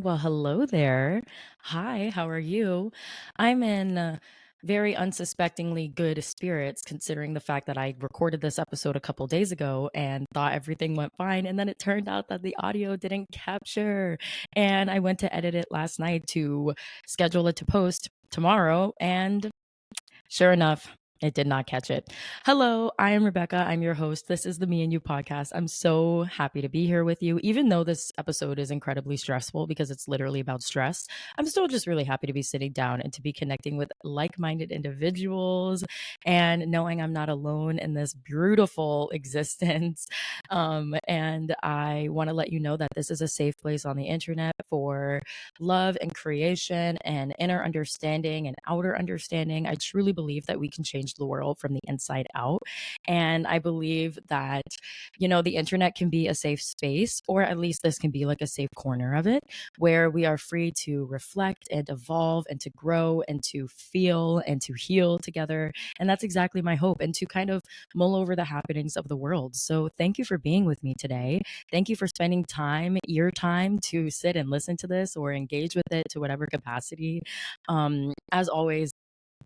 Well, hello there. Hi, how are you? I'm in very unsuspectingly good spirits considering the fact that I recorded this episode a couple days ago and thought everything went fine. And then it turned out that the audio didn't capture. And I went to edit it last night to schedule it to post tomorrow. And sure enough, it did not catch it. Hello, I am Rebecca. I'm your host. This is the Me and You podcast. I'm so happy to be here with you. Even though this episode is incredibly stressful because it's literally about stress, I'm still just really happy to be sitting down and to be connecting with like minded individuals and knowing I'm not alone in this beautiful existence. And I want to let you know that this is a safe place on the internet for love and creation and inner understanding and outer understanding. I truly believe that we can change the world from the inside out. And I believe that, the internet can be a safe space, or at least this can be like a safe corner of it, where we are free to reflect and evolve and to grow and to feel and to heal together. And that's exactly my hope, and to kind of mull over the happenings of the world. So thank you for being with me today. Thank you for spending your time to sit and listen to this or engage with it to whatever capacity. As always,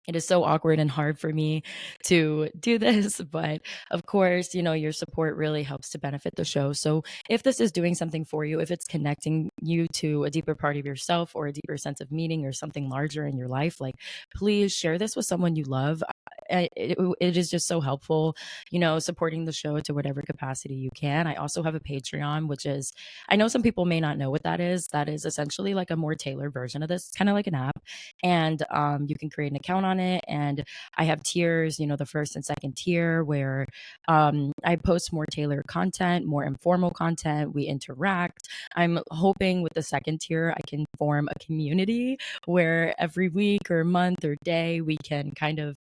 it is so awkward and hard for me to do this, but of course, your support really helps to benefit the show. So if this is doing something for you, if it's connecting you to a deeper part of yourself or a deeper sense of meaning or something larger in your life, like please share this with someone you love. It is just so helpful, supporting the show to whatever capacity you can. I also have a Patreon, which is, I know some people may not know what that is. That is essentially like a more tailored version of this. It's kind of like an app, and you can create an account on it. And I have tiers, the first and second tier, where I post more tailored content, more informal content. We interact. I'm hoping with the second tier, I can form a community where every week or month or day we can kind of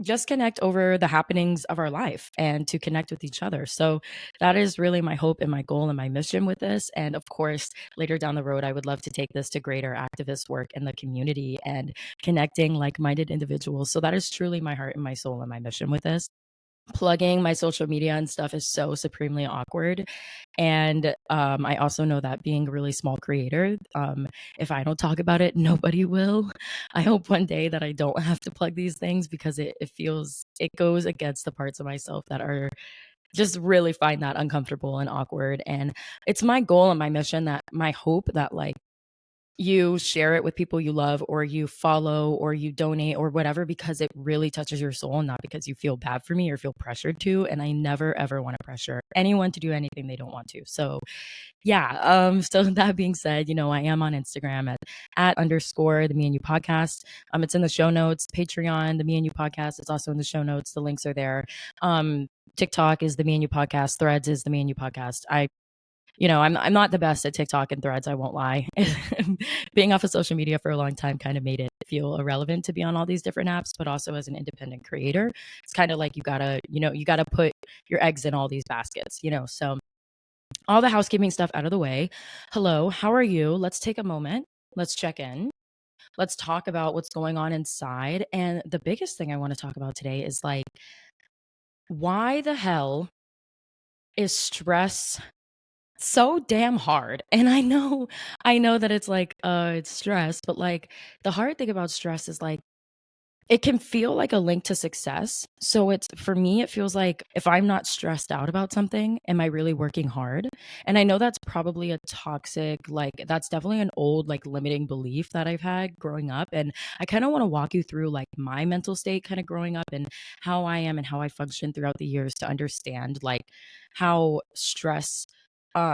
just connect over the happenings of our life and to connect with each other. So that is really my hope and my goal and my mission with this. And of course, later down the road, I would love to take this to greater activist work in the community and connecting like minded individuals. So that is truly my heart and my soul and my mission with this. Plugging my social media and stuff is so supremely awkward. And I also know that being a really small creator, if I don't talk about it, nobody will. I hope one day that I don't have to plug these things because it goes against the parts of myself that are just really find that uncomfortable and awkward. And it's my goal and my mission, that my hope that like you share it with people you love, or you follow, or you donate, or whatever, because it really touches your soul, not because you feel bad for me or feel pressured to. And I never ever want to pressure anyone to do anything they don't want to. So yeah. So that being said, I am on Instagram at underscore the Me and You podcast. It's in the show notes. Patreon, the Me and You podcast, is also in the show notes. The links are there. TikTok is the Me and You podcast. Threads is the Me and You podcast. I'm not the best at TikTok and Threads, I won't lie. Being off of social media for a long time kind of made it feel irrelevant to be on all these different apps, but also as an independent creator, it's kind of like you gotta put your eggs in all these baskets. So all the housekeeping stuff out of the way. Hello, how are you? Let's take a moment. Let's check in. Let's talk about what's going on inside. And the biggest thing I want to talk about today is like, why the hell is stress so damn hard? And I know that it's like it's stress, but like the hard thing about stress is like it can feel like a link to success. So it's, for me, it feels like if I'm not stressed out about something, am I really working hard? And I know that's probably a toxic, like that's definitely an old like limiting belief that I've had growing up. And I kind of want to walk you through like my mental state kind of growing up, and how I am and how I function throughout the years, to understand like how stress,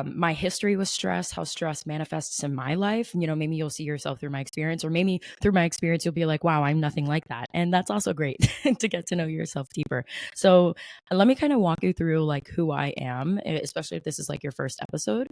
my history with stress, how stress manifests in my life. Maybe you'll see yourself through my experience, or maybe through my experience, you'll be like, wow, I'm nothing like that. And that's also great to get to know yourself deeper. So let me kind of walk you through like who I am, especially if this is like your first episode.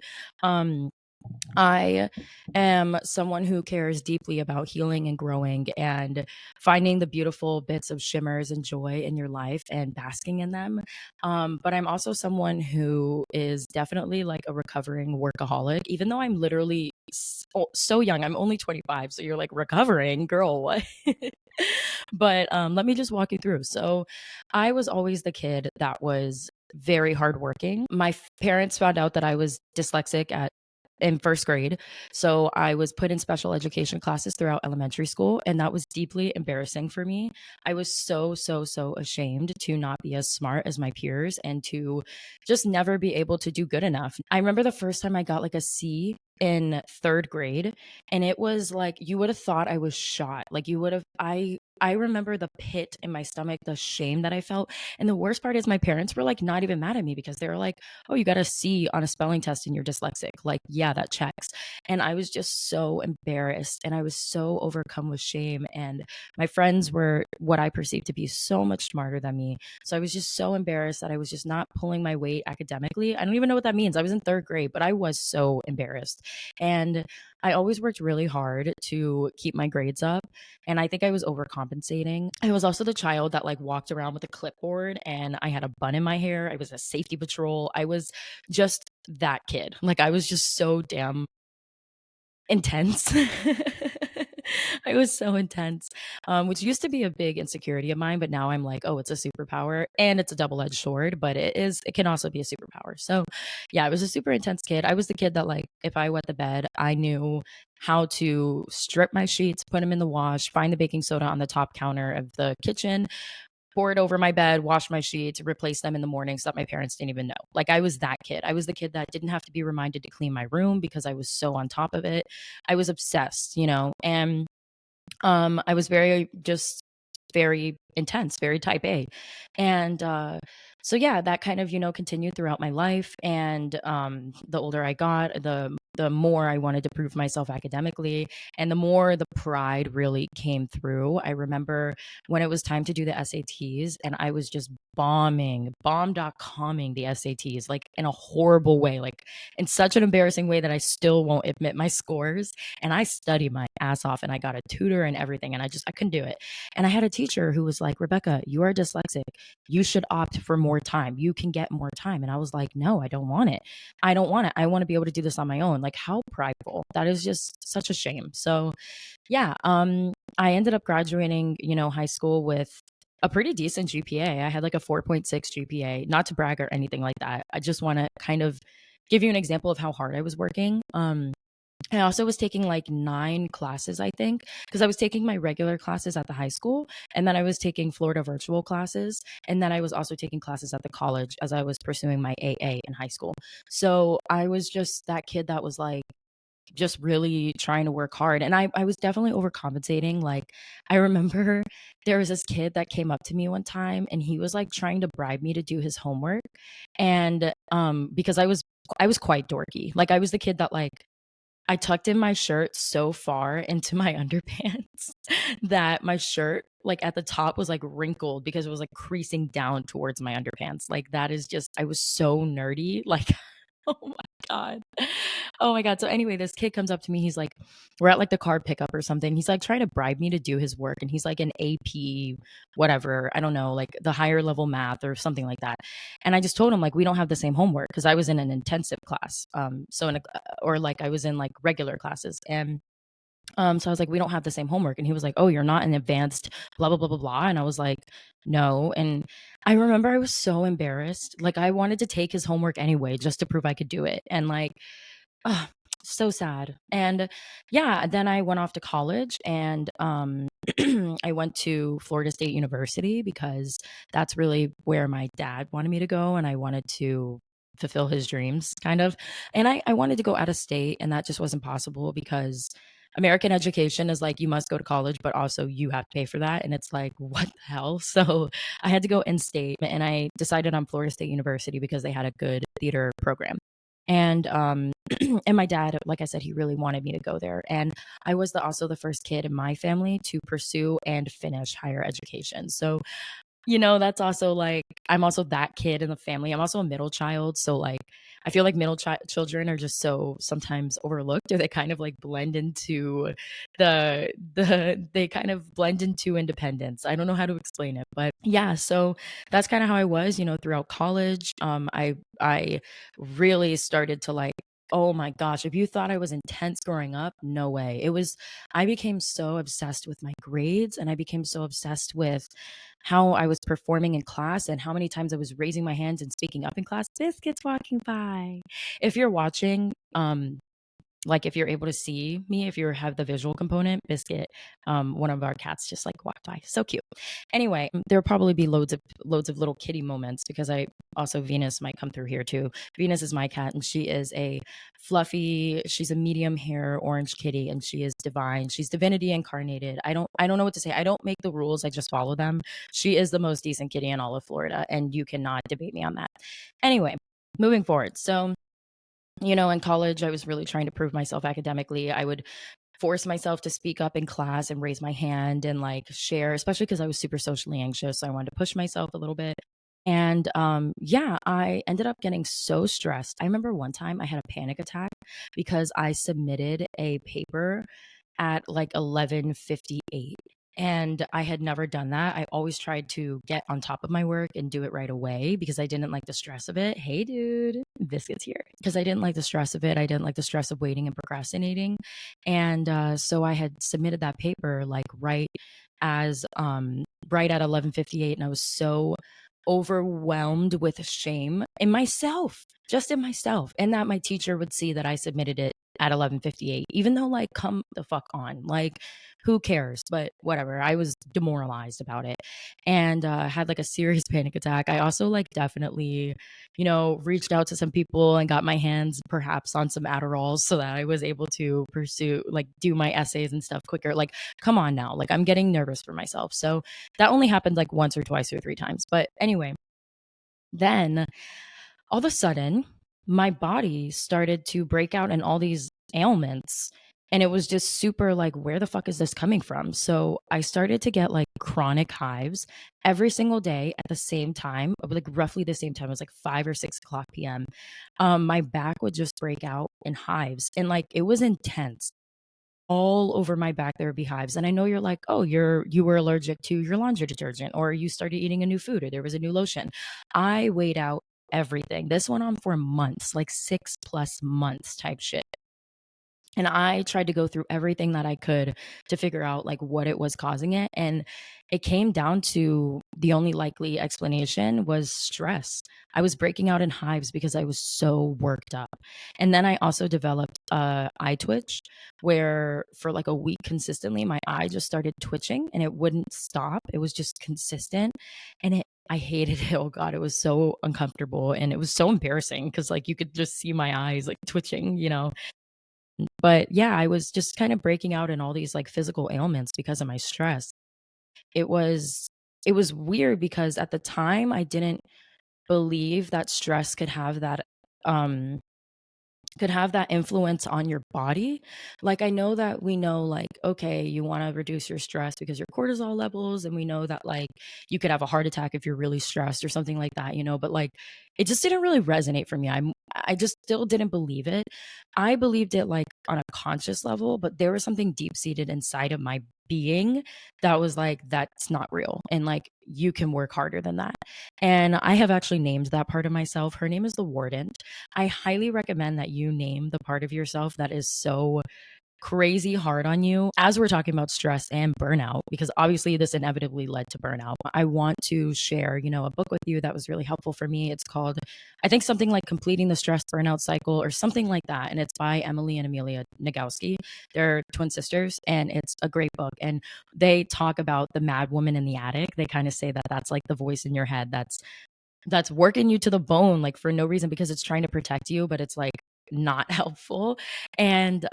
I am someone who cares deeply about healing and growing and finding the beautiful bits of shimmers and joy in your life and basking in them. But I'm also someone who is definitely like a recovering workaholic, even though I'm literally so young. I'm only 25. So you're like, recovering, girl, what? But let me just walk you through. So I was always the kid that was very hardworking. My parents found out that I was dyslexic at in first grade. So I was put in special education classes throughout elementary school, and that was deeply embarrassing for me. I was so ashamed to not be as smart as my peers and to just never be able to do good enough. I remember the first time I got like a C in third grade, and it was like you would have thought I was shot. Like you would have, I remember the pit in my stomach, the shame that I felt. And the worst part is my parents were like not even mad at me because they were like, oh, you got a C on a spelling test and you're dyslexic. Like, yeah, that checks. And I was just so embarrassed and I was so overcome with shame. And my friends were what I perceived to be so much smarter than me. So I was just so embarrassed that I was just not pulling my weight academically. I don't even know what that means. I was in third grade, but I was so embarrassed. And I always worked really hard to keep my grades up. And I think I was overcompensating. I was also the child that like walked around with a clipboard and I had a bun in my hair. I was a safety patrol. I was just that kid. Like I was just so damn intense. I was so intense, which used to be a big insecurity of mine, but now I'm like, oh, it's a superpower and it's a double-edged sword, but it can also be a superpower. So yeah, I was a super intense kid. I was the kid that like, if I wet the bed, I knew how to strip my sheets, put them in the wash, find the baking soda on the top counter of the kitchen, pour it over my bed, wash my sheets, replace them in the morning so that my parents didn't even know. Like I was that kid. I was the kid that didn't have to be reminded to clean my room because I was so on top of it. I was obsessed, you know, and I was very intense, very type A. And so yeah, that kind of, you know, continued throughout my life. And the older I got, the more I wanted to prove myself academically and the more the pride really came through. I remember when it was time to do the SATs and I was just bomb.comming the SATs like in a horrible way, like in such an embarrassing way that I still won't admit my scores. And I studied my ass off and I got a tutor and everything. And I couldn't do it. And I had a teacher who was like, Rebecca, you are dyslexic. You should opt for more time. You can get more time. And I was like, no, I don't want it. I don't want it. I want to be able to do this on my own. Like how prideful. That is just such a shame. So yeah, I ended up graduating, you know, high school with a pretty decent GPA. I had like a 4.6 GPA, not to brag or anything like that. I just want to kind of give you an example of how hard I was working. I also was taking like 9 classes, I think, because I was taking my regular classes at the high school and then I was taking Florida virtual classes. And then I was also taking classes at the college as I was pursuing my AA in high school. So I was just that kid that was like, just really trying to work hard. And I was definitely overcompensating. Like, I remember there was this kid that came up to me one time and he was like trying to bribe me to do his homework. And because I was quite dorky. Like, I was the kid that like, I tucked in my shirt so far into my underpants that my shirt, like at the top, was like wrinkled because it was like creasing down towards my underpants. Like, that is just, I was so nerdy. Like, oh my God. Oh my God. So anyway, this kid comes up to me. He's like, we're at like the car pickup or something. He's like trying to bribe me to do his work. And he's like an AP, whatever. I don't know, like the higher level math or something like that. And I just told him like, we don't have the same homework because I was in an intensive class. So in a, or like I was in like regular classes. And so I was like, we don't have the same homework. And he was like, oh, you're not an advanced blah, blah, blah, blah, blah. And I was like, no. And I remember I was so embarrassed. Like I wanted to take his homework anyway, just to prove I could do it. And like, oh, so sad. And yeah, then I went off to college and I went to Florida State University because that's really where my dad wanted me to go. And I wanted to fulfill his dreams kind of. And I wanted to go out of state and that just wasn't possible because American education is like you must go to college, but also you have to pay for that. And it's like, what the hell? So I had to go in state and I decided on Florida State University because they had a good theater program. And and my dad, like I said, he really wanted me to go there. And I was also the first kid in my family to pursue and finish higher education. So you know, that's also like I'm also that kid in the family. I'm also a middle child, so like I feel like children are just so sometimes overlooked or they kind of like blend into they kind of blend into independence. I don't know how to explain it, but yeah, so that's kind of how I was, you know, throughout college. I really started to like, oh my gosh, if you thought I was intense growing up, no way. It was I became so obsessed with my grades and I became so obsessed with how I was performing in class and how many times I was raising my hands and speaking up in class. Biscuits walking by. If you're watching, like if you're able to see me, if you have the visual component, Biscuit, one of our cats just like walked by. So cute. Anyway, there'll probably be loads of little kitty moments because I also Venus might come through here too. Venus is my cat and she is a fluffy, she's a medium hair orange kitty and she is divine. She's divinity incarnated. I don't know what to say. I don't make the rules, I just follow them. She is the most decent kitty in all of Florida and you cannot debate me on that. Anyway, moving forward. So in college, I was really trying to prove myself academically. I would force myself to speak up in class and raise my hand and like share, especially because I was super socially anxious. So I wanted to push myself a little bit. And yeah, I ended up getting so stressed. I remember one time I had a panic attack because I submitted a paper at like 11:58. And I had never done that. I always tried to get on top of my work and do it right away because I didn't like the stress of it. Hey, dude, Biscuit's here. Because I didn't like the stress of it. I didn't like the stress of waiting and procrastinating. And so I had submitted that paper like as right at 11:58, and I was so overwhelmed with shame in myself, just in myself, and that my teacher would see that I submitted it at 11:58, even though like come the fuck on, like who cares? But whatever. I was demoralized about it and had like a serious panic attack. I also like definitely, reached out to some people and got my hands perhaps on some Adderalls so that I was able to pursue like do my essays and stuff quicker. Like, come on now. Like I'm getting nervous for myself. So that only happened like once or twice or three times. But anyway, then all of a sudden, my body started to break out in all these ailments. And it was just super like, where the fuck is this coming from? So I started to get like chronic hives every single day at the same time, like roughly the same time. It was like 5 or 6 o'clock p.m. My back would just break out in hives. And like it was intense all over my back there would be hives. And I know you're like, oh, you were allergic to your laundry detergent or you started eating a new food or there was a new lotion. I weighed out everything. This went on for months, like 6+ months type shit. And I tried to go through everything that I could to figure out like what it was causing it. And it came down to the only likely explanation was stress. I was breaking out in hives because I was so worked up. And then I also developed eye twitch where for like a week consistently, my eye just started twitching and it wouldn't stop. It was just consistent. And I hated it. Oh God, it was so uncomfortable and it was so embarrassing because like you could just see my eyes like twitching. But yeah, I was just kind of breaking out in all these like physical ailments because of my stress. It was it was weird because at the time I didn't believe that stress um could have that influence on your body. Like I know that we know like okay, you want to reduce your stress because your cortisol levels and we know that like you could have a heart attack if you're really stressed or something like that, but like it just didn't really resonate for me. I just still didn't believe it. I believed it like on a conscious level, but there was something deep seated inside of my being that was like that's not real and like you can work harder than that. And I have actually named that part of myself. Her name is the Warden. I highly recommend that you name the part of yourself that is so crazy hard on you as we're talking about stress and burnout, because obviously this inevitably led to burnout. I want to share, a book with you that was really helpful for me. It's called, I think, something like Completing the Stress Burnout Cycle or something like that. And it's by Emily and Amelia Nagowski. They're twin sisters and it's a great book. And they talk about the mad woman in the attic. They kind of say that that's like the voice in your head that's working you to the bone, like for no reason because it's trying to protect you, but it's like not helpful. And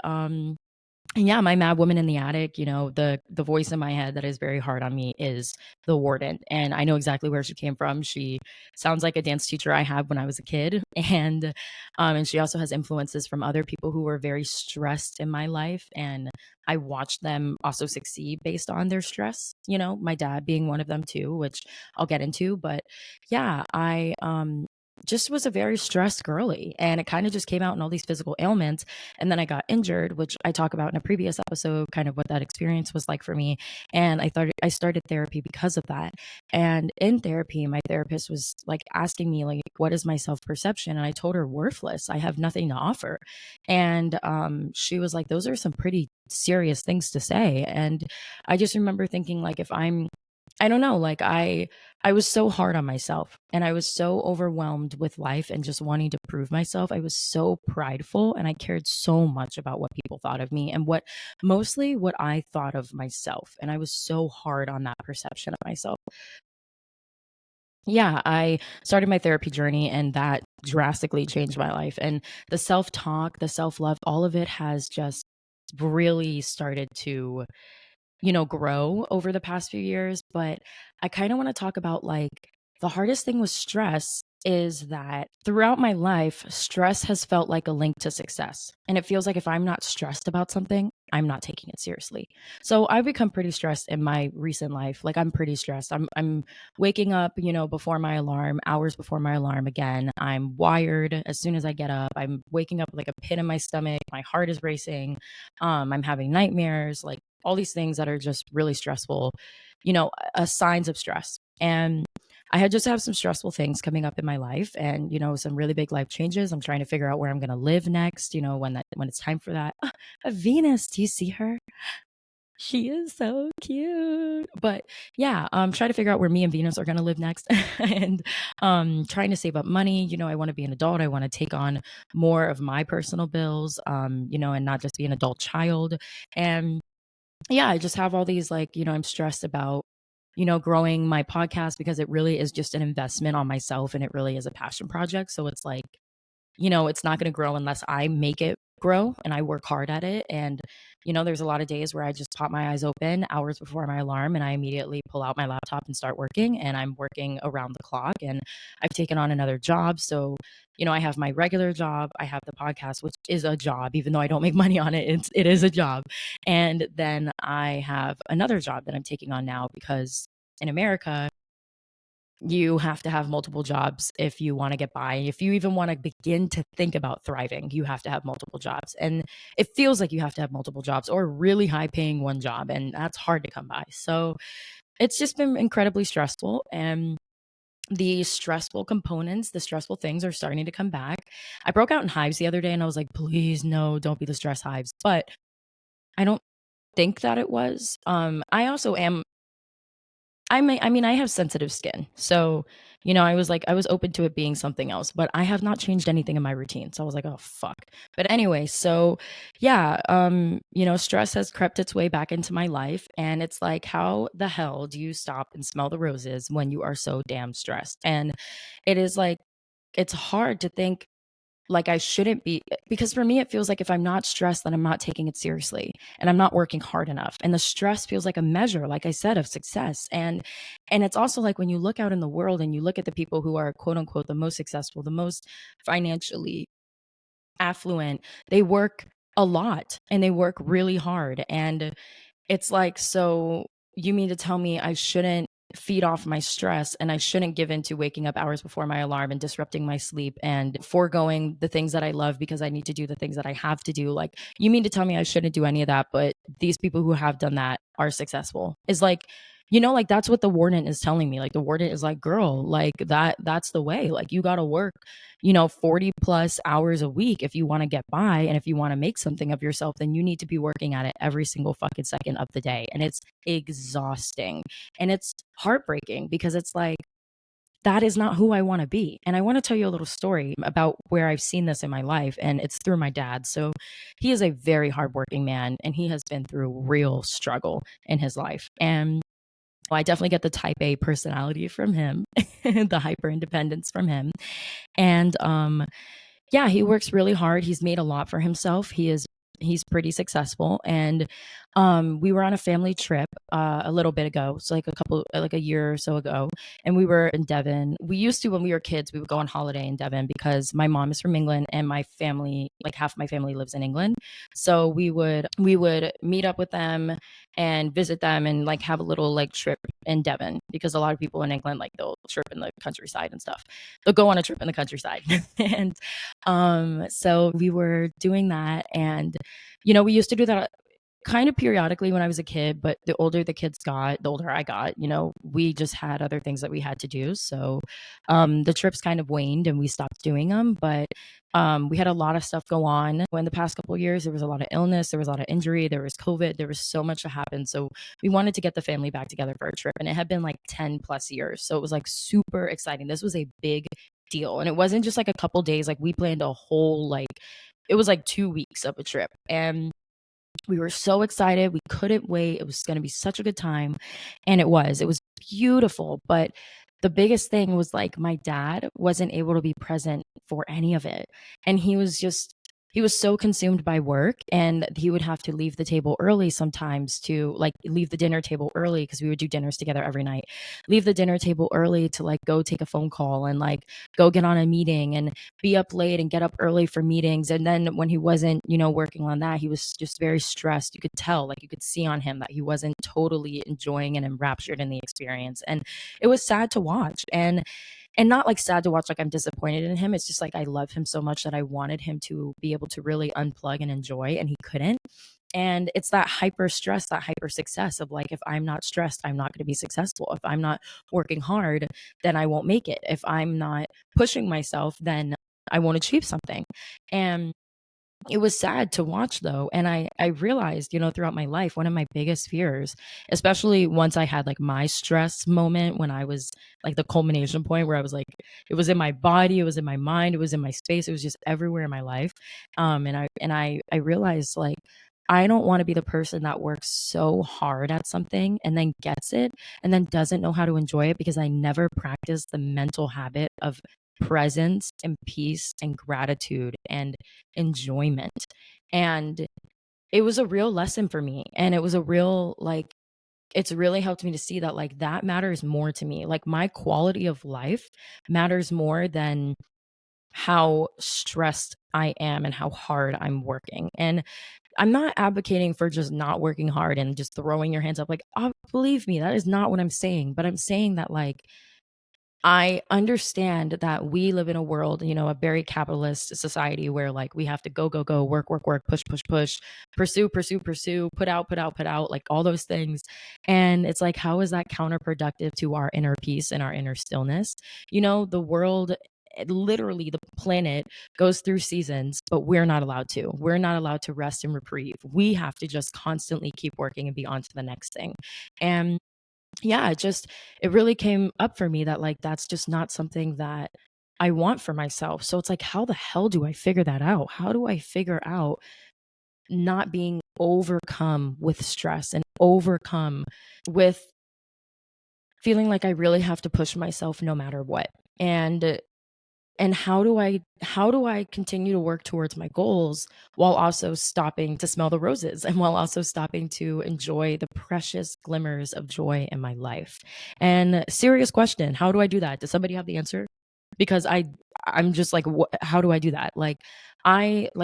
yeah, my mad woman in the attic, the voice in my head that is very hard on me is the Warden. And I know exactly where she came from. She sounds like a dance teacher I had when I was a kid. And she also has influences from other people who were very stressed in my life. And I watched them also succeed based on their stress, my dad being one of them too, which I'll get into. But yeah, I just was a very stressed girly and it kind of just came out in all these physical ailments. And then I got injured, which I talk about in a previous episode, kind of what that experience was like for me. And I started therapy because of that. And in therapy, my therapist was like asking me like, what is my self-perception? And I told her worthless. I have nothing to offer. And she was like, those are some pretty serious things to say. And I just remember thinking like, if I'm I don't know, like I was so hard on myself and I was so overwhelmed with life and just wanting to prove myself. I was so prideful and I cared so much about what people thought of me and what I thought of myself. And I was so hard on that perception of myself. Yeah, I started my therapy journey and that drastically changed my life. And the self talk, the self love, all of it has just really started to grow over the past few years. But I kind of want to talk about like the hardest thing with stress is that throughout my life, stress has felt like a link to success. And it feels like if I'm not stressed about something, I'm not taking it seriously. So I've become pretty stressed in my recent life. Like I'm pretty stressed. I'm waking up, before my alarm, hours before my alarm again. I'm wired as soon as I get up. I'm waking up with like a pit in my stomach. My heart is racing. I'm having nightmares. Like all these things that are just really stressful, signs of stress. And I had just have some stressful things coming up in my life and, some really big life changes. I'm trying to figure out where I'm going to live next, when it's time for that. Venus, do you see her? She is so cute. But yeah, trying to figure out where me and Venus are going to live next and trying to save up money. I want to be an adult. I want to take on more of my personal bills, and not just be an adult child. And yeah, I just have all these like, I'm stressed about, growing my podcast because it really is just an investment on myself and it really is a passion project. So it's like, it's not going to grow unless I make it grow and I work hard at it. And, there's a lot of days where I just pop my eyes open hours before my alarm and I immediately pull out my laptop and start working. And I'm working around the clock and I've taken on another job. So, I have my regular job. I have the podcast, which is a job, even though I don't make money on it. It is a job. And then I have another job that I'm taking on now because in America, you have to have multiple jobs if you want to get by. If you even want to begin to think about thriving, you have to have multiple jobs. And it feels like you have to have multiple jobs or a really high paying one job. And that's hard to come by. So it's just been incredibly stressful. And the stressful components, the stressful things are starting to come back. I broke out in hives the other day and I was like, please, no, don't be the stress hives. But I don't think that it was. I also am I have sensitive skin. So, I was open to it being something else, but I have not changed anything in my routine. So I was like, oh fuck. But anyway, so yeah, stress has crept its way back into my life. And it's like, how the hell do you stop and smell the roses when you are so damn stressed? And it is like, it's hard to think like I shouldn't be because for me it feels like if I'm not stressed then I'm not taking it seriously and I'm not working hard enough and the stress feels like a measure like I said of success and it's also like when you look out in the world and you look at the people who are quote unquote the most successful, the most financially affluent, they work a lot and they work really hard and it's like, so you mean to tell me I shouldn't feed off my stress and I shouldn't give in to waking up hours before my alarm and disrupting my sleep and foregoing the things that I love because I need to do the things that I have to do? Like, you mean to tell me I shouldn't do any of that, but these people who have done that are successful? Is like, like that's what the warden is telling me. Like the warden is like, girl, like that's the way. Like you got to work 40 plus hours a week if you want to get by. And if you want to make something of yourself, then you need to be working at it every single fucking second of the day. And it's exhausting and it's heartbreaking because it's like, that is not who I want to be. And I want to tell you a little story about where I've seen this in my life. And it's through my dad. So he is a very hardworking man and he has been through real struggle in his life. And I definitely get the type A personality from him, the hyper independence from him. And yeah, he works really hard. He's made a lot for himself. He's pretty successful. And we were on a family trip a little bit ago, so like a year or so ago, and we were in Devon. We used to, when we were kids, we would go on holiday in Devon because my mom is from England and my family, like half my family lives in England. So we would meet up with them and visit them and like have a little like trip in Devon because a lot of people in England like they'll trip in the countryside and stuff. They'll go on a trip in the countryside. And so we were doing that and we used to do that kind of periodically when I was a kid, but the older the kids got, the older I got, we just had other things that we had to do. So the trips kind of waned and we stopped doing them. But we had a lot of stuff go on in the past couple of years. There was a lot of illness, there was a lot of injury, there was COVID, there was so much that happened. So we wanted to get the family back together for a trip. And it had been like 10 plus years. So it was like super exciting. This was a big deal. And it wasn't just like a couple days, like we planned a whole, like, it was like 2 weeks of a trip. And we were so excited. We couldn't wait. It was going to be such a good time. And it was beautiful. But the biggest thing was like my dad wasn't able to be present for any of it. And he was so consumed by work, and he would have to leave the table early sometimes to like leave the dinner table early because we would do dinners together every night. Leave the dinner table early to like go take a phone call and like go get on a meeting and be up late and get up early for meetings. And then when he wasn't, working on that, he was just very stressed. You could tell, like you could see on him that he wasn't totally enjoying and enraptured in the experience. And it was sad to watch. And not like sad to watch, like I'm disappointed in him. It's just like I love him so much that I wanted him to be able to really unplug and enjoy, and he couldn't. And it's that hyper stress, that hyper success of like, if I'm not stressed, I'm not going to be successful. If I'm not working hard, then I won't make it. If I'm not pushing myself, then I won't achieve something. And it was sad to watch though. And I realized, throughout my life, one of my biggest fears, especially once I had like my stress moment when I was like the culmination point where I was like, it was in my body, it was in my mind, it was in my space, it was just everywhere in my life. And I realized like I don't want to be the person that works so hard at something and then gets it and then doesn't know how to enjoy it because I never practiced the mental habit of presence and peace and gratitude and enjoyment. And it was a real lesson for me. And it was a real, like, it's really helped me to see that, like, that matters more to me. Like, my quality of life matters more than how stressed I am and how hard I'm working. And I'm not advocating for just not working hard and just throwing your hands up. Like, oh, believe me, that is not what I'm saying. But I'm saying that, like, I understand that we live in a world, a very capitalist society where like we have to go, go, go, work, work, work, push, push, push, pursue, pursue, pursue, put out, put out, put out, like all those things. And it's like, how is that counterproductive to our inner peace and our inner stillness? The world, literally the planet goes through seasons, but we're not allowed to. We're not allowed to rest and reprieve. We have to just constantly keep working and be on to the next thing. And yeah, it really came up for me that like that's just not something that I want for myself. So it's like, how the hell do I figure that out? How do I figure out not being overcome with stress and overcome with feeling like I really have to push myself no matter what? And how do I continue to work towards my goals while also stopping to smell the roses and while also stopping to enjoy the precious glimmers of joy in my life? And serious question, how do I do that? Does somebody have the answer? Because I'm just like, how do I do that? Like,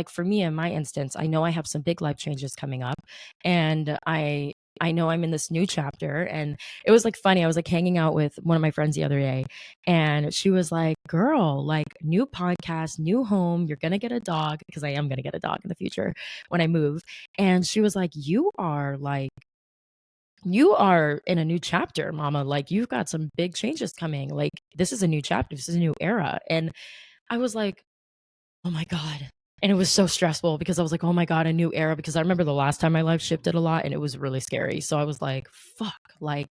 for me in my instance, I know I have some big life changes coming up, and I know I'm in this new chapter. And it was like funny. I was like hanging out with one of my friends the other day, and she was like, girl, like new podcast, new home, you're gonna get a dog, because I am gonna get a dog in the future when I move. And she was like, you are in a new chapter, mama. Like, you've got some big changes coming. Like, this is a new chapter, this is a new era. And I was like, oh my God. And it was so stressful because I was like, oh my God, a new era. Because I remember the last time my life shifted a lot and it was really scary. So I was like, fuck, like,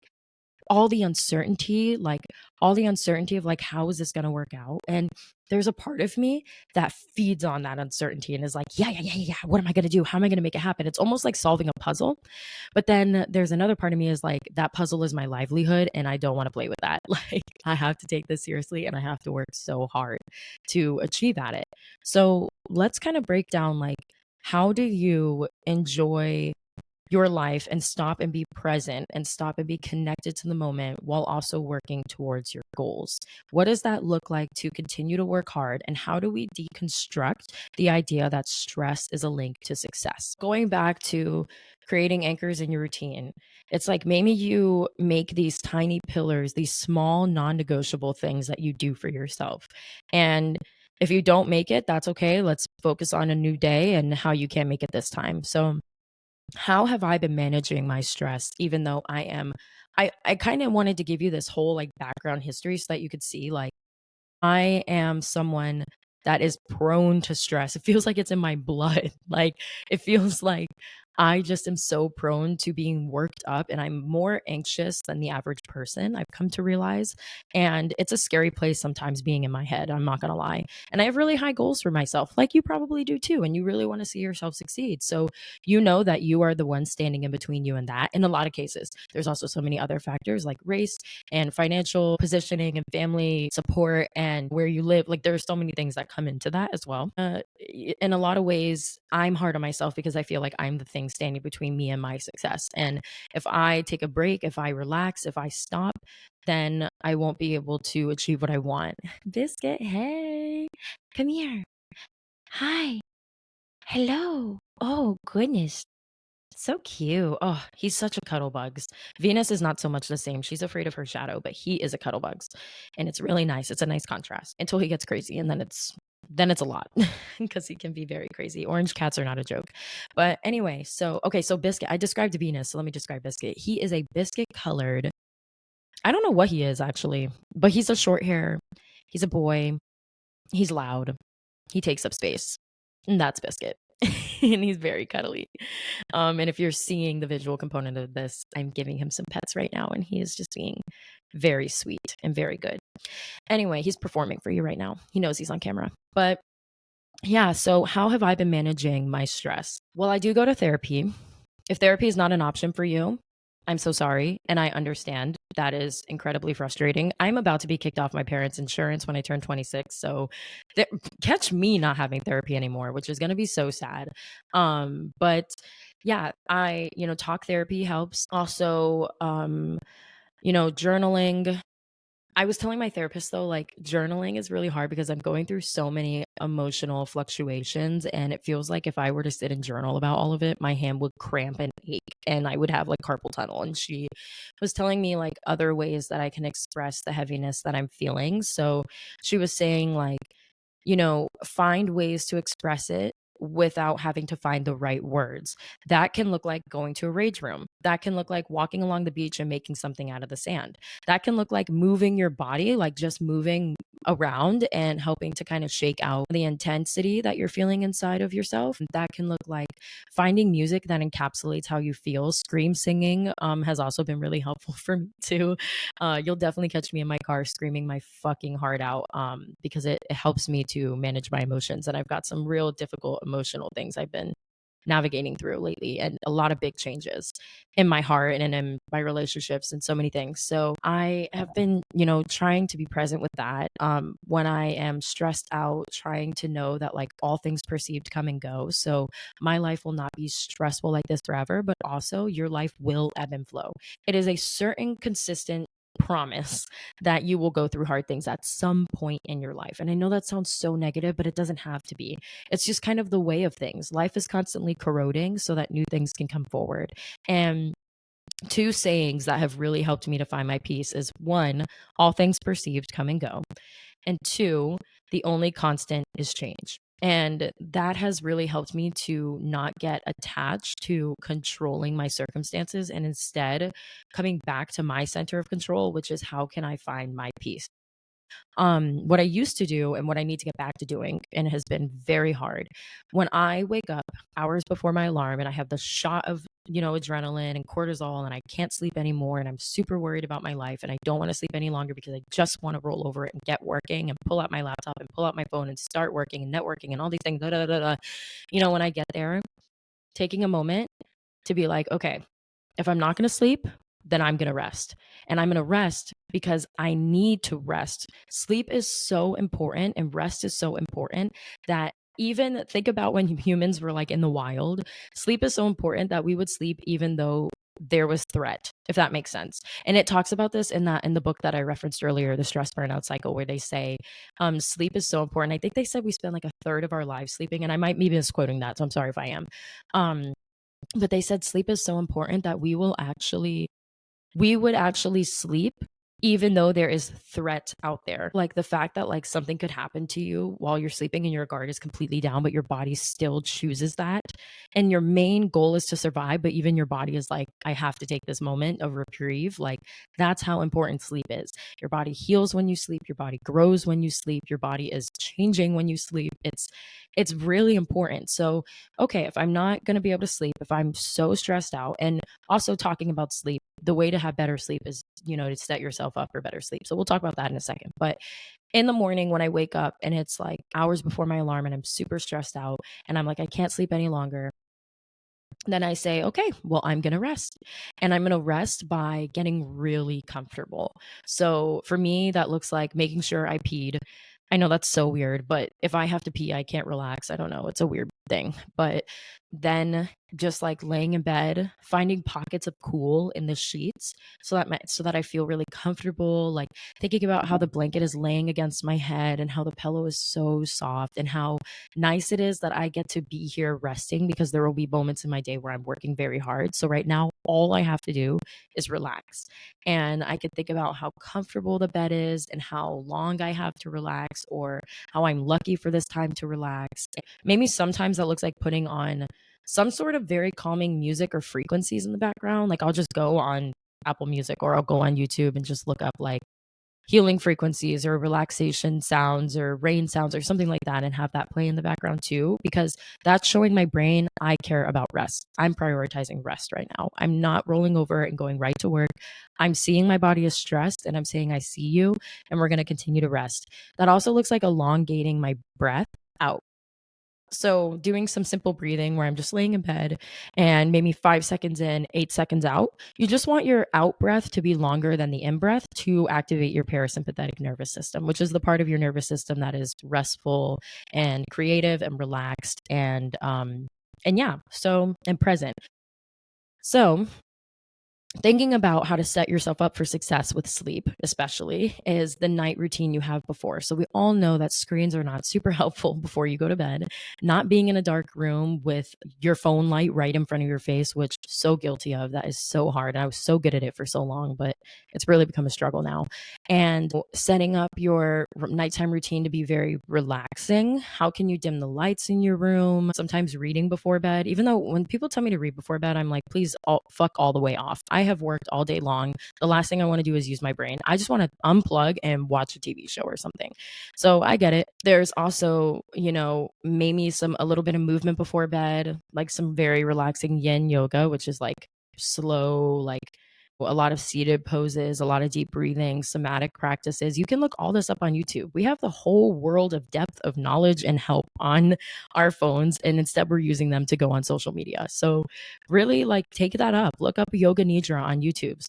all the uncertainty, of like, how is this going to work out? And there's a part of me that feeds on that uncertainty and is like, yeah, yeah, yeah, yeah. What am I going to do? How am I going to make it happen? It's almost like solving a puzzle. But then there's another part of me is like, that puzzle is my livelihood and I don't want to play with that. Like, I have to take this seriously and I have to work so hard to achieve at it. So let's kind of break down, like, how do you enjoy your life and stop and be present and stop and be connected to the moment while also working towards your goals? What does that look like to continue to work hard? And how do we deconstruct the idea that stress is a link to success? Going back to creating anchors in your routine, it's like maybe you make these tiny pillars, these small non negotiable things that you do for yourself. And if you don't make it, that's okay. Let's focus on a new day and how you can make it this time. So, how have I been managing my stress even though I kind of wanted to give you this whole like background history so that you could see like I am someone that is prone to stress. It feels like it's in my blood. Like it feels like I just am so prone to being worked up and I'm more anxious than the average person, I've come to realize. And it's a scary place sometimes being in my head, I'm not going to lie. And I have really high goals for myself, like you probably do too. And you really want to see yourself succeed. So you know that you are the one standing in between you and that in a lot of cases. There's also so many other factors like race and financial positioning and family support and where you live. Like there's so many things that come into that as well. In a lot of ways, I'm hard on myself because I feel like I'm the thing standing between me and my success. And if I take a break, if I relax, if I stop, then I won't be able to achieve what I want. Biscuit, hey, come here. Hi. Hello. Oh, goodness. So cute. Oh, he's such a cuddle bugs. Venus is not so much the same. She's afraid of her shadow, but he is a cuddle bugs. And it's really nice. It's a nice contrast until he gets crazy and then it's a lot because he can be very crazy. Orange cats are not a joke. But anyway, so okay, so Biscuit, I described Venus, so let me describe Biscuit. He is a biscuit colored. I don't know what he is actually, but he's a short hair. He's a boy. He's loud. He takes up space. And that's Biscuit. And he's very cuddly. And if you're seeing the visual component of this, I'm giving him some pets right now, and he is just being very sweet and very good. Anyway, he's performing for you right now. He knows he's on camera. But yeah, so how have I been managing my stress? Well, I do go to therapy. If therapy is not an option for you, I'm so sorry. And I understand that is incredibly frustrating. I'm about to be kicked off my parents' insurance when I turn 26. So catch me not having therapy anymore, which is going to be so sad. But yeah, talk therapy helps. Also, journaling. I was telling my therapist though, like journaling is really hard because I'm going through so many emotional fluctuations. And it feels like if I were to sit and journal about all of it, my hand would cramp and ache and I would have like carpal tunnel. And she was telling me like other ways that I can express the heaviness that I'm feeling. So she was saying, like, find ways to express it without having to find the right words. That can look like going to a rage room. That can look like walking along the beach and making something out of the sand. That can look like moving your body, like just moving around and helping to kind of shake out the intensity that you're feeling inside of yourself. That can look like finding music that encapsulates how you feel. Scream singing has also been really helpful for me too. You'll definitely catch me in my car screaming my fucking heart out because it helps me to manage my emotions. And I've got some real difficult emotional things I've been navigating through lately and a lot of big changes in my heart and in my relationships and so many things. So I have been, trying to be present with that. When I am stressed out, trying to know that like all things perceived come and go. So my life will not be stressful like this forever, but also your life will ebb and flow. It is a certain consistent promise that you will go through hard things at some point in your life. And I know that sounds so negative, but it doesn't have to be. It's just kind of the way of things. Life is constantly corroding so that new things can come forward. And two sayings that have really helped me to find my peace is one, all things perceived come and go. And two, the only constant is change. And that has really helped me to not get attached to controlling my circumstances and instead coming back to my center of control, which is how can I find my peace? What I used to do and what I need to get back to doing, and it has been very hard. When I wake up hours before my alarm and I have the shot of, adrenaline and cortisol and I can't sleep anymore and I'm super worried about my life and I don't want to sleep any longer because I just want to roll over it and get working and pull out my laptop and pull out my phone and start working and networking and all these things. Da, da, da, da. When I get there, taking a moment to be like, okay, if I'm not going to sleep, then I'm going to rest. And I'm going to rest because I need to rest. Sleep is so important and rest is so important that even think about when humans were like in the wild, sleep is so important that we would sleep even though there was threat, if that makes sense. And it talks about this in the book that I referenced earlier, The Stress Burnout Cycle, where they say sleep is so important. I think they said we spend like a third of our lives sleeping, and I might be misquoting that, so I'm sorry if I am. But they said sleep is so important that we would actually sleep even though there is threat out there. Like the fact that like something could happen to you while you're sleeping and your guard is completely down, but your body still chooses that. And your main goal is to survive, but even your body is like, I have to take this moment of reprieve. Like that's how important sleep is. Your body heals when you sleep, your body grows when you sleep, your body is changing when you sleep. It's really important. So, okay, if I'm not going to be able to sleep, if I'm so stressed out, and also talking about sleep, the way to have better sleep is, to set yourself up for better sleep. So we'll talk about that in a second. But in the morning when I wake up and it's like hours before my alarm and I'm super stressed out and I'm like, I can't sleep any longer, then I say, okay, well, I'm going to rest. And I'm going to rest by getting really comfortable. So for me, that looks like making sure I peed. I know that's so weird, but if I have to pee, I can't relax. I don't know. It's a weird thing. But then just like laying in bed, finding pockets of cool in the sheets so that I feel really comfortable, like thinking about how the blanket is laying against my head and how the pillow is so soft and how nice it is that I get to be here resting, because there will be moments in my day where I'm working very hard. So right now, all I have to do is relax. And I could think about how comfortable the bed is and how long I have to relax, or how I'm lucky for this time to relax. Maybe sometimes that looks like putting on some sort of very calming music or frequencies in the background. Like I'll just go on Apple Music or I'll go on YouTube and just look up like healing frequencies or relaxation sounds or rain sounds or something like that, and have that play in the background too, because that's showing my brain I care about rest. I'm prioritizing rest right now. I'm not rolling over and going right to work. I'm seeing my body is stressed and I'm saying, I see you, and we're going to continue to rest. That also looks like elongating my breath out. So, doing some simple breathing where I'm just laying in bed and maybe 5 seconds in, 8 seconds out. You just want your out breath to be longer than the in breath to activate your parasympathetic nervous system, which is the part of your nervous system that is restful and creative and relaxed and yeah, so and present. So, thinking about how to set yourself up for success with sleep, especially, is the night routine you have before. So, we all know that screens are not super helpful before you go to bed. Not being in a dark room with your phone light right in front of your face, which so guilty of. That is so hard. I was so good at it for so long, but it's really become a struggle now. And setting up your nighttime routine to be very relaxing. How can you dim the lights in your room? Sometimes reading before bed, even though when people tell me to read before bed, I'm like, please fuck all the way off. I have worked all day long. The last thing I want to do is use my brain. I just want to unplug and watch a TV show or something. So I get it. There's also, maybe a little bit of movement before bed, like some very relaxing yin yoga, which is like slow, like a lot of seated poses, a lot of deep breathing, somatic practices. You can look all this up on YouTube. We have the whole world of depth of knowledge and help on our phones, and instead we're using them to go on social media. So really like take that up. Look up yoga nidra on YouTube.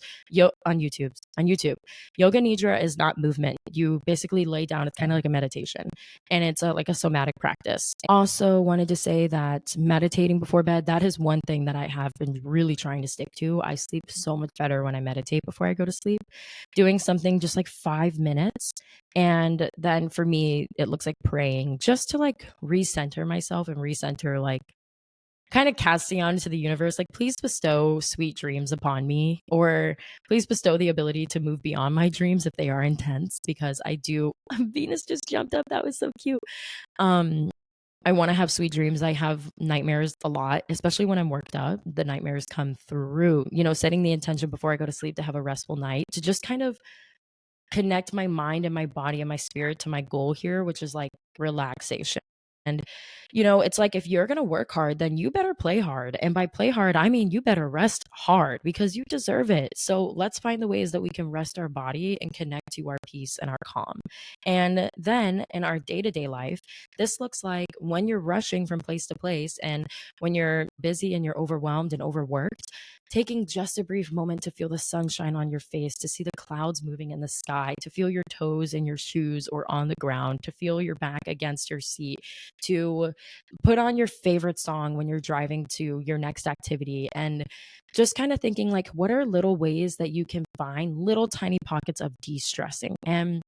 Yoga nidra is not movement. You basically lay down. It's kind of like a meditation, and it's like a somatic practice. Also wanted to say that meditating before bed, that is one thing that I have been really trying to stick to. I sleep so much better when I meditate before I go to sleep. Doing something just like 5 minutes. And then for me, it looks like praying just to like recenter myself and recenter, like kind of casting out into the universe, like, please bestow sweet dreams upon me, or please bestow the ability to move beyond my dreams if they are intense, because I do. Venus just jumped up. That was so cute. Um, I want to have sweet dreams. I have nightmares a lot, especially when I'm worked up. The nightmares come through, setting the intention before I go to sleep to have a restful night, to just kind of connect my mind and my body and my spirit to my goal here, which is like relaxation. And, it's like if you're going to work hard, then you better play hard. And by play hard, I mean you better rest hard, because you deserve it. So let's find the ways that we can rest our body and connect to our peace and our calm. And then in our day to day life, this looks like when you're rushing from place to place and when you're busy and you're overwhelmed and overworked, taking just a brief moment to feel the sunshine on your face, to see the clouds moving in the sky, to feel your toes in your shoes or on the ground, to feel your back against your seat, to put on your favorite song when you're driving to your next activity, and just kind of thinking like, what are little ways that you can find little tiny pockets of de-stressing? And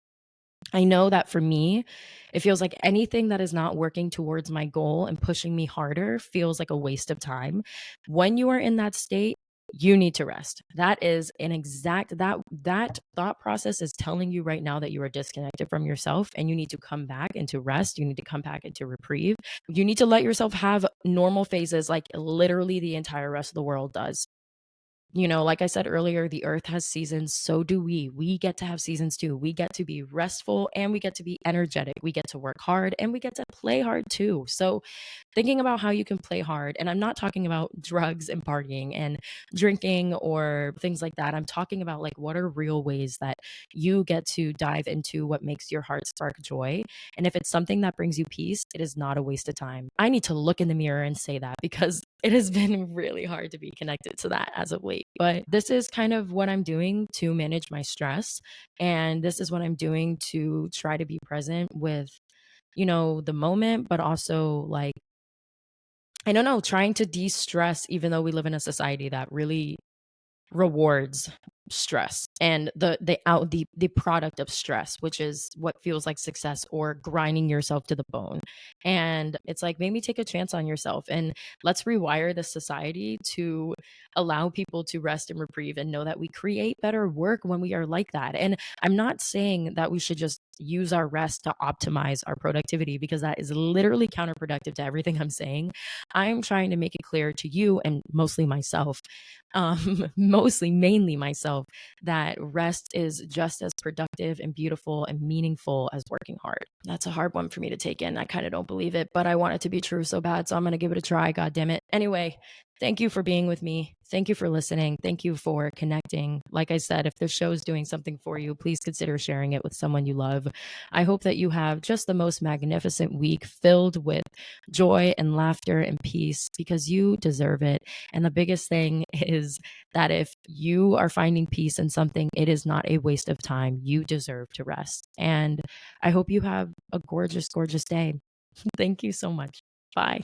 I know that for me, it feels like anything that is not working towards my goal and pushing me harder feels like a waste of time. When you are in that state, you need to rest. That is an exact that thought process is telling you right now that you are disconnected from yourself and you need to come back into rest. You need to come back into reprieve. You need to let yourself have normal phases like literally the entire rest of the world does. Like I said earlier, the earth has seasons, so do we. We get to have seasons too. We get to be restful and we get to be energetic. We get to work hard and we get to play hard too. So, thinking about how you can play hard, and I'm not talking about drugs and partying and drinking or things like that. I'm talking about like what are real ways that you get to dive into what makes your heart spark joy. And if it's something that brings you peace, it is not a waste of time. I need to look in the mirror and say that because it has been really hard to be connected to that as of late. But this is kind of what I'm doing to manage my stress. And this is what I'm doing to try to be present with, the moment, but also like, I don't know, trying to de stress, even though we live in a society that really rewards stress and the product of stress, which is what feels like success or grinding yourself to the bone. And it's like, maybe take a chance on yourself and let's rewire the society to allow people to rest and reprieve and know that we create better work when we are like that. And I'm not saying that we should just use our rest to optimize our productivity because that is literally counterproductive to everything I'm saying. I'm trying to make it clear to you and mostly myself, mostly mainly myself, that rest is just as productive and beautiful and meaningful as working hard. That's a hard one for me to take in. I kind of don't believe it, but I want it to be true so bad. So I'm going to give it a try. God damn it. Anyway, thank you for being with me. Thank you for listening. Thank you for connecting. Like I said, if the show is doing something for you, please consider sharing it with someone you love. I hope that you have just the most magnificent week filled with joy and laughter and peace because you deserve it. And the biggest thing is that if you are finding peace in something, it is not a waste of time. You deserve to rest. And I hope you have a gorgeous, gorgeous day. Thank you so much. Bye.